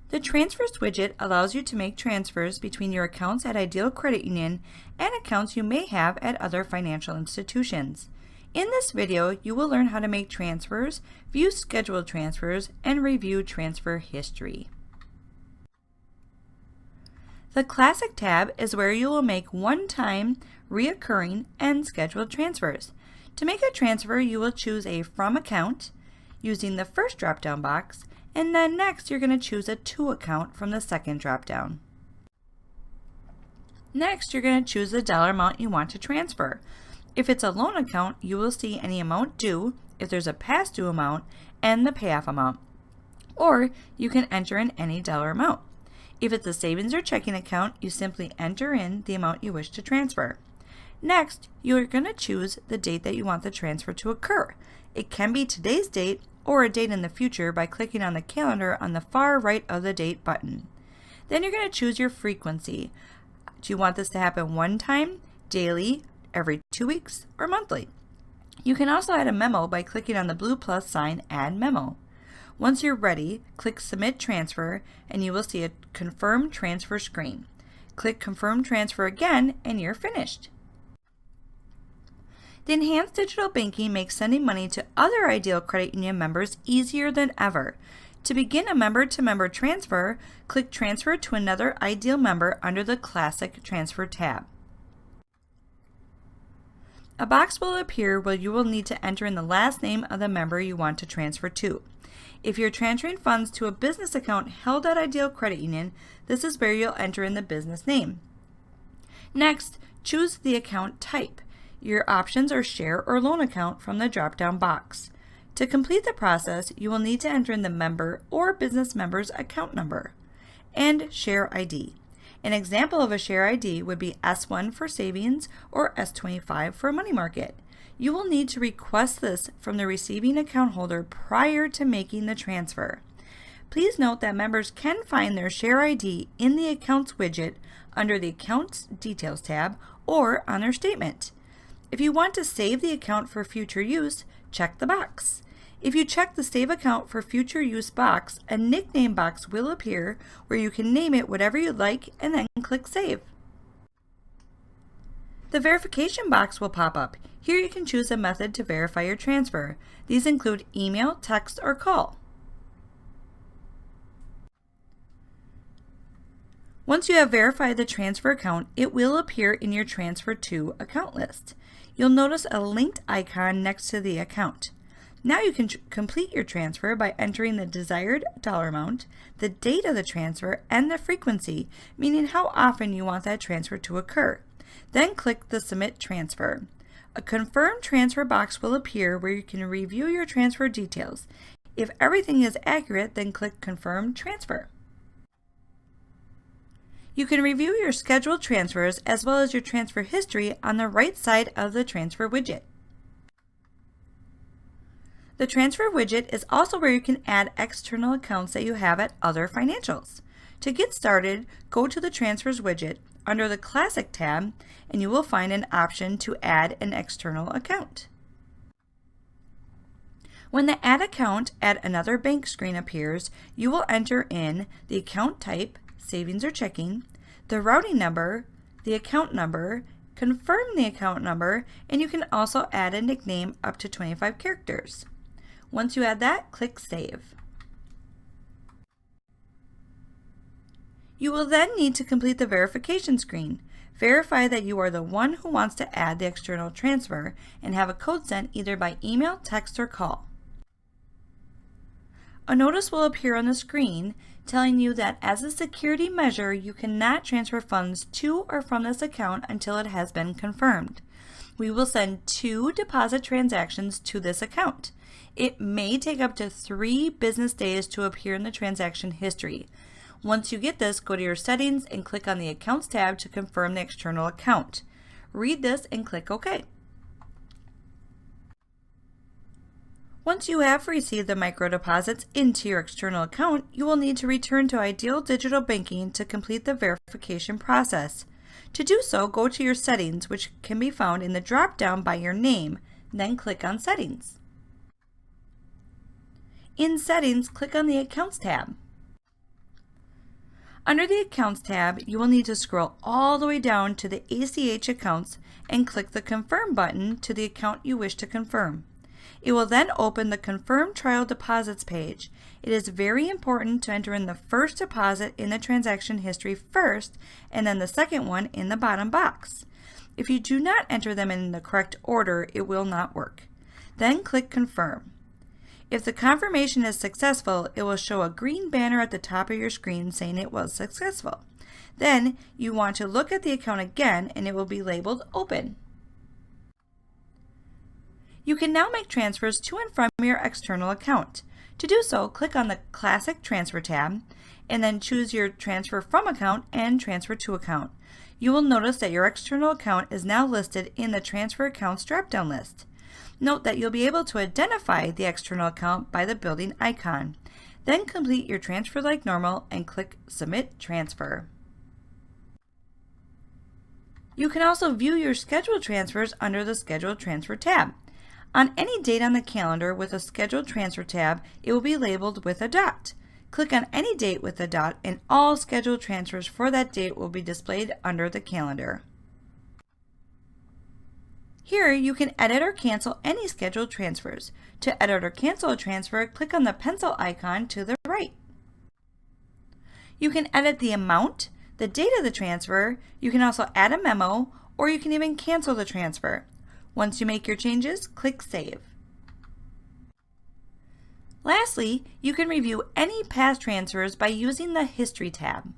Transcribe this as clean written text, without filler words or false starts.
The Transfers widget allows you to make transfers between your accounts at Ideal Credit Union and accounts you may have at other financial institutions. In this video, you will learn how to make transfers, view scheduled transfers, and review transfer history. The Classic tab is where you will make one-time, reoccurring, and scheduled transfers. To make a transfer, you will choose a From account using the first drop-down box, and then next you're going to choose a To account from the second drop-down. Next, you're going to choose the dollar amount you want to transfer. If it's a loan account, you will see any amount due, if there's a past due amount, and the payoff amount. Or you can enter in any dollar amount. If it's a savings or checking account, you simply enter in the amount you wish to transfer. Next, you're going to choose the date that you want the transfer to occur. It can be today's date or a date in the future by clicking on the calendar on the far right of the Date button. Then you're going to choose your frequency. Do you want this to happen one time, daily, every 2 weeks, or monthly? You can also add a memo by clicking on the blue plus sign, Add Memo. Once you're ready, click Submit Transfer and you will see a Confirm Transfer screen. Click Confirm Transfer again and you're finished. The enhanced digital banking makes sending money to other Ideal Credit Union members easier than ever. To begin a member-to-member transfer, click Transfer to another Ideal member under the Classic Transfer tab. A box will appear where you will need to enter in the last name of the member you want to transfer to. If you're transferring funds to a business account held at Ideal Credit Union, this is where you'll enter in the business name. Next, choose the account type. Your options are share or loan account from the drop-down box. To complete the process, you will need to enter in the member or business member's account number and share ID. An example of a share ID would be S1 for savings or S25 for money market. You will need to request this from the receiving account holder prior to making the transfer. Please note that members can find their share ID in the Accounts widget under the Accounts Details tab or on their statement. If you want to save the account for future use, check the box. If you check the Save Account for Future Use box, a nickname box will appear where you can name it whatever you'd like and then click Save. The verification box will pop up. Here you can choose a method to verify your transfer. These include email, text, or call. Once you have verified the transfer account, it will appear in your Transfer To account list. You'll notice a linked icon next to the account. Now you can complete your transfer by entering the desired dollar amount, the date of the transfer, and the frequency, meaning how often you want that transfer to occur. Then click the Submit Transfer. A Confirm Transfer box will appear where you can review your transfer details. If everything is accurate, then click Confirm Transfer. You can review your scheduled transfers as well as your transfer history on the right side of the Transfer widget. The Transfer widget is also where you can add external accounts that you have at other financials. To get started, go to the Transfers widget under the Classic tab and you will find an option to add an external account. When the Add Account at Another Bank screen appears, you will enter in the account type, savings or checking, the routing number, the account number, confirm the account number, and you can also add a nickname up to 25 characters. Once you add that, click Save. You will then need to complete the verification screen. Verify that you are the one who wants to add the external transfer and have a code sent either by email, text, or call. A notice will appear on the screen telling you that as a security measure, you cannot transfer funds to or from this account until it has been confirmed. We will send 2 deposit transactions to this account. It may take up to 3 business days to appear in the transaction history. Once you get this, go to your settings and click on the Accounts tab to confirm the external account. Read this and click OK. Once you have received the micro deposits into your external account, you will need to return to Ideal Digital Banking to complete the verification process. To do so, go to your settings, which can be found in the drop-down by your name, then click on Settings. In Settings, click on the Accounts tab. Under the Accounts tab, you will need to scroll all the way down to the ACH accounts and click the Confirm button to the account you wish to confirm. It will then open the Confirm Trial Deposits page. It is very important to enter in the first deposit in the transaction history first and then the second one in the bottom box. If you do not enter them in the correct order, it will not work. Then click Confirm. If the confirmation is successful, it will show a green banner at the top of your screen saying it was successful. Then you want to look at the account again and it will be labeled Open. You can now make transfers to and from your external account. To do so, click on the Classic Transfer tab and then choose your Transfer From account and Transfer To account. You will notice that your external account is now listed in the Transfer Accounts drop-down list. Note that you'll be able to identify the external account by the building icon. Then complete your transfer like normal and click Submit Transfer. You can also view your scheduled transfers under the Scheduled Transfer tab. On any date on the calendar with a Scheduled Transfer tab, it will be labeled with a dot. Click on any date with a dot and all scheduled transfers for that date will be displayed under the calendar. Here you can edit or cancel any scheduled transfers. To edit or cancel a transfer, click on the pencil icon to the right. You can edit the amount, the date of the transfer, you can also add a memo, or you can even cancel the transfer. Once you make your changes, click Save. Lastly, you can review any past transfers by using the History tab.